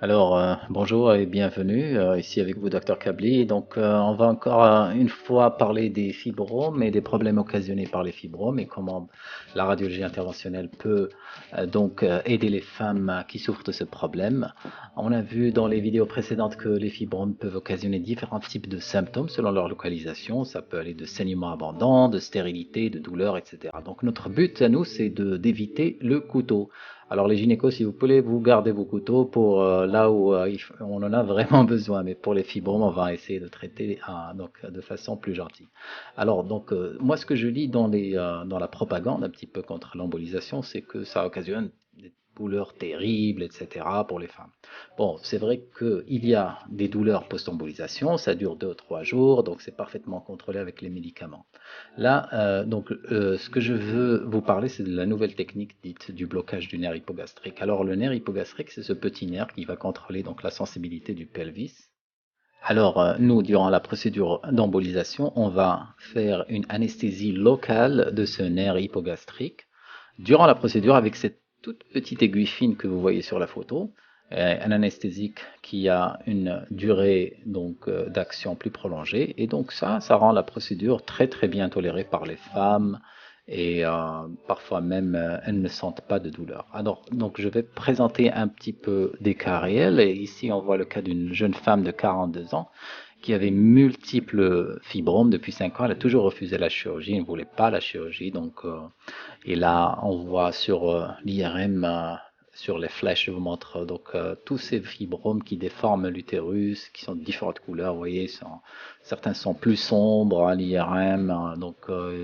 Bonjour et bienvenue ici avec vous, Dr Kabli. On va encore une fois parler des fibromes et des problèmes occasionnés par les fibromes et comment la radiologie interventionnelle peut aider les femmes qui souffrent de ce problème. On a vu dans les vidéos précédentes que les fibromes peuvent occasionner différents types de symptômes selon leur localisation. Ça peut aller de saignement abondant, de stérilité, de douleur, etc. Donc notre but à nous, c'est d'éviter le couteau. Alors les gynécos, si vous voulez, vous gardez vos couteaux pour là où on en a vraiment besoin, mais pour les fibromes, on va essayer de traiter de façon plus gentille. Moi, ce que je lis dans la propagande un petit peu contre l'embolisation, c'est que ça occasionne des douleurs terribles, etc. pour les femmes. Bon, c'est vrai qu'il y a des douleurs post-embolisation, ça dure 2 ou 3 jours, donc c'est parfaitement contrôlé avec les médicaments. Ce que je veux vous parler, c'est de la nouvelle technique dite du blocage du nerf hypogastrique. Alors, le nerf hypogastrique, c'est ce petit nerf qui va contrôler donc la sensibilité du pelvis. Nous, durant la procédure d'embolisation, on va faire une anesthésie locale de ce nerf hypogastrique. Durant la procédure, avec cette toute petite aiguille fine que vous voyez sur la photo, un anesthésique qui a une durée d'action plus prolongée, et donc ça rend la procédure très très bien tolérée par les femmes, et parfois même elles ne sentent pas de douleur. Alors donc je vais présenter un petit peu des cas réels, et ici on voit le cas d'une jeune femme de 42 ans qui avait multiples fibromes depuis 5 ans. Elle a toujours refusé la chirurgie, elle ne voulait pas la chirurgie. Et là, on voit sur l'IRM, sur les flèches, je vous montre tous ces fibromes qui déforment l'utérus, qui sont de différentes couleurs. Vous voyez, certains sont plus sombres à l'IRM,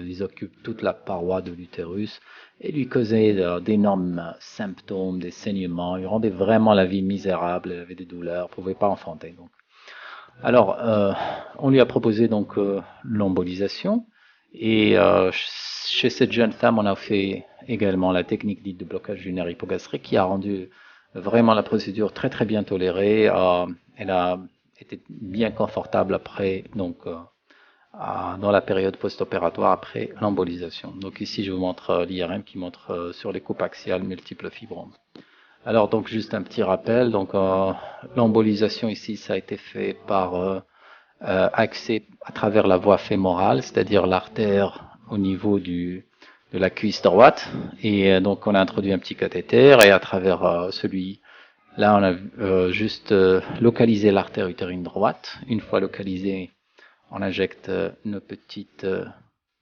ils occupent toute la paroi de l'utérus et lui causaient d'énormes symptômes, des saignements. Ils rendaient vraiment la vie misérable. Elle avait des douleurs, elle ne pouvait pas enfanter. On lui a proposé l'embolisation, et chez cette jeune femme, on a fait également la technique dite de blocage du nerf hypogastrique qui a rendu vraiment la procédure très très bien tolérée. Elle a été bien confortable après, dans la période post-opératoire après l'embolisation. Donc ici, je vous montre l'IRM qui montre sur les coupes axiales multiples fibromes. Juste un petit rappel, l'embolisation ici, ça a été fait par accès à travers la voie fémorale, c'est-à-dire l'artère au niveau de la cuisse droite, et donc on a introduit un petit cathéter, et à travers celui-là, on a juste localisé l'artère utérine droite. Une fois localisée, on injecte nos petites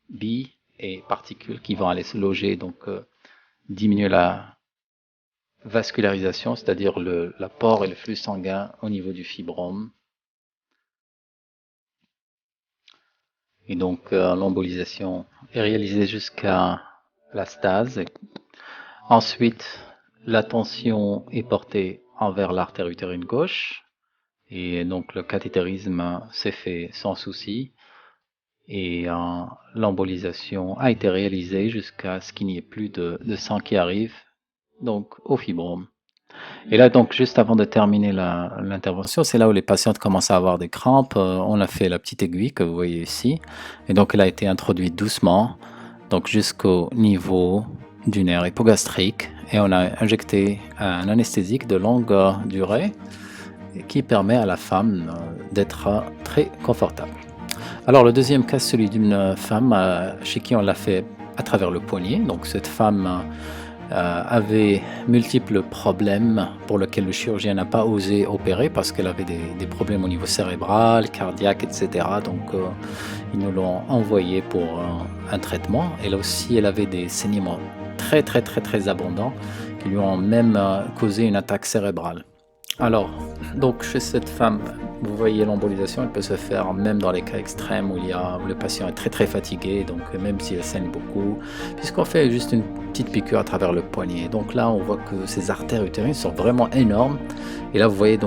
billes et particules qui vont aller se loger, diminuer la vascularisation, c'est-à-dire l'apport et le flux sanguin au niveau du fibrome. Et l'embolisation est réalisée jusqu'à la stase. Ensuite, l'attention est portée envers l'artère utérine gauche, et donc le cathétérisme s'est fait sans souci, et l'embolisation a été réalisée jusqu'à ce qu'il n'y ait plus de sang qui arrive au fibrome. Et là, juste avant de terminer l'intervention, c'est là où les patientes commencent à avoir des crampes. On a fait la petite aiguille que vous voyez ici. Et donc, elle a été introduite doucement, jusqu'au niveau du nerf hypogastrique. Et on a injecté un anesthésique de longue durée qui permet à la femme d'être très confortable. Alors, le deuxième cas, c'est celui d'une femme chez qui on l'a fait à travers le poignet. Donc, cette femme avait multiples problèmes pour lesquels le chirurgien n'a pas osé opérer parce qu'elle avait des problèmes au niveau cérébral, cardiaque, etc. Ils nous l'ont envoyé pour un traitement. Et là aussi, elle avait des saignements très très très très abondants qui lui ont même causé une attaque cérébrale. Alors, chez cette femme, vous voyez, l'embolisation, elle peut se faire même dans les cas extrêmes où le patient est très très fatigué, même s'il saigne beaucoup, puisqu'on fait juste une petite piqûre à travers le poignet. Donc là, on voit que ces artères utérines sont vraiment énormes. Et là, vous voyez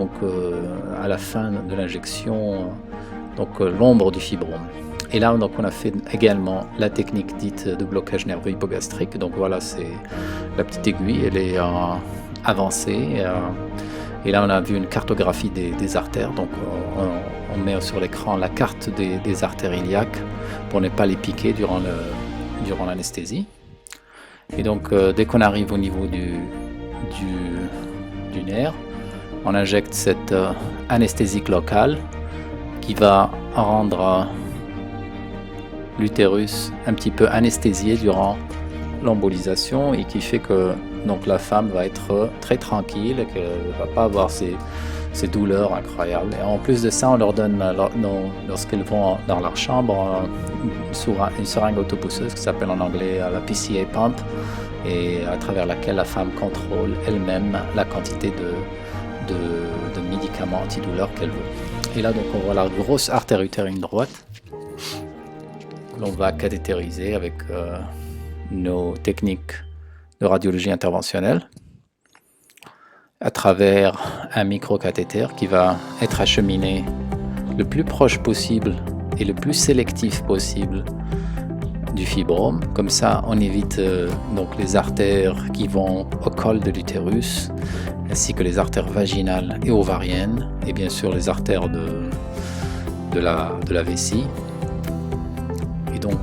à la fin de l'injection, l'ombre du fibrome. Et là, on a fait également la technique dite de blocage nerveux hypogastrique. Donc voilà, c'est la petite aiguille, elle est avancée. Et là, on a vu une cartographie des artères. On met sur l'écran la carte des artères iliaques pour ne pas les piquer durant l'anesthésie. Et dès qu'on arrive au niveau du nerf, on injecte cette anesthésique locale qui va rendre l'utérus un petit peu anesthésié durant l'embolisation et qui fait que donc la femme va être très tranquille et qu'elle ne va pas avoir ces douleurs incroyables. Et en plus de ça, on leur donne, lorsqu'elles vont dans leur chambre, une seringue autopousseuse qui s'appelle en anglais la PCA pump, et à travers laquelle la femme contrôle elle-même la quantité de médicaments antidouleurs qu'elle veut. Et là, donc, on voit la grosse artère utérine droite que l'on va cathétériser avec nos techniques de radiologie interventionnelle à travers un microcathéter qui va être acheminé le plus proche possible et le plus sélectif possible du fibrome. Comme ça, on évite donc les artères qui vont au col de l'utérus, ainsi que les artères vaginales et ovariennes, et bien sûr les artères de la vessie. Et donc,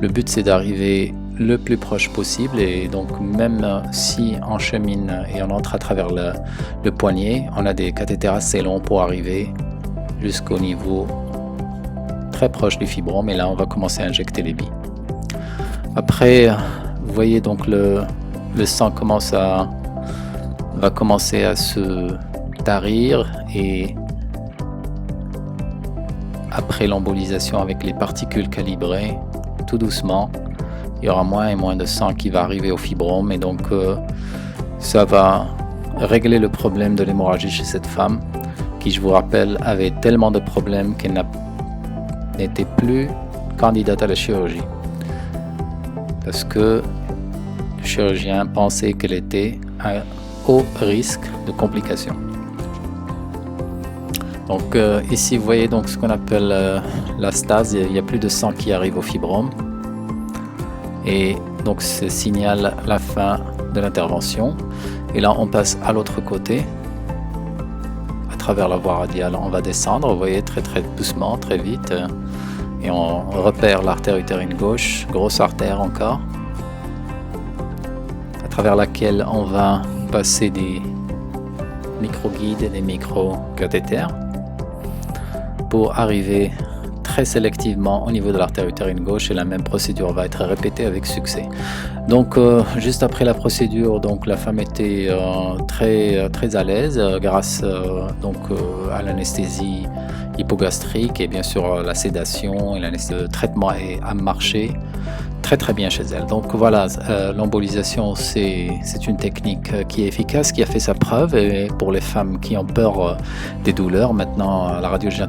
le but, c'est d'arriver le plus proche possible, et donc même si on chemine et on entre à travers le poignet, on a des cathéters assez longs pour arriver jusqu'au niveau très proche du fibrome, et là on va commencer à injecter les billes. Après, vous voyez donc le sang va commencer à se tarir, et après l'embolisation avec les particules calibrées, tout doucement, il y aura moins et moins de sang qui va arriver au fibrome, et donc ça va régler le problème de l'hémorragie chez cette femme qui, je vous rappelle, avait tellement de problèmes qu'elle n'était plus candidate à la chirurgie parce que le chirurgien pensait qu'elle était à haut risque de complications. Donc ici vous voyez donc ce qu'on appelle la stase, il n'y a plus de sang qui arrive au fibrome, et donc ça signale la fin de l'intervention. Et là on passe à l'autre côté, à travers la voie radiale, on va descendre, vous voyez, très doucement, très vite, et on repère l'artère utérine gauche, grosse artère encore, à travers laquelle on va passer des micro-guides et des micro-cathéters pour arriver très sélectivement au niveau de l'artère utérine gauche, et la même procédure va être répétée avec succès. Donc juste après la procédure, donc la femme était très à l'aise grâce à l'anesthésie hypogastrique et bien sûr la sédation, et le traitement a marché très bien chez elle. Donc voilà, l'embolisation c'est une technique qui est efficace, qui a fait sa preuve, et pour les femmes qui ont peur des douleurs, maintenant la radiologie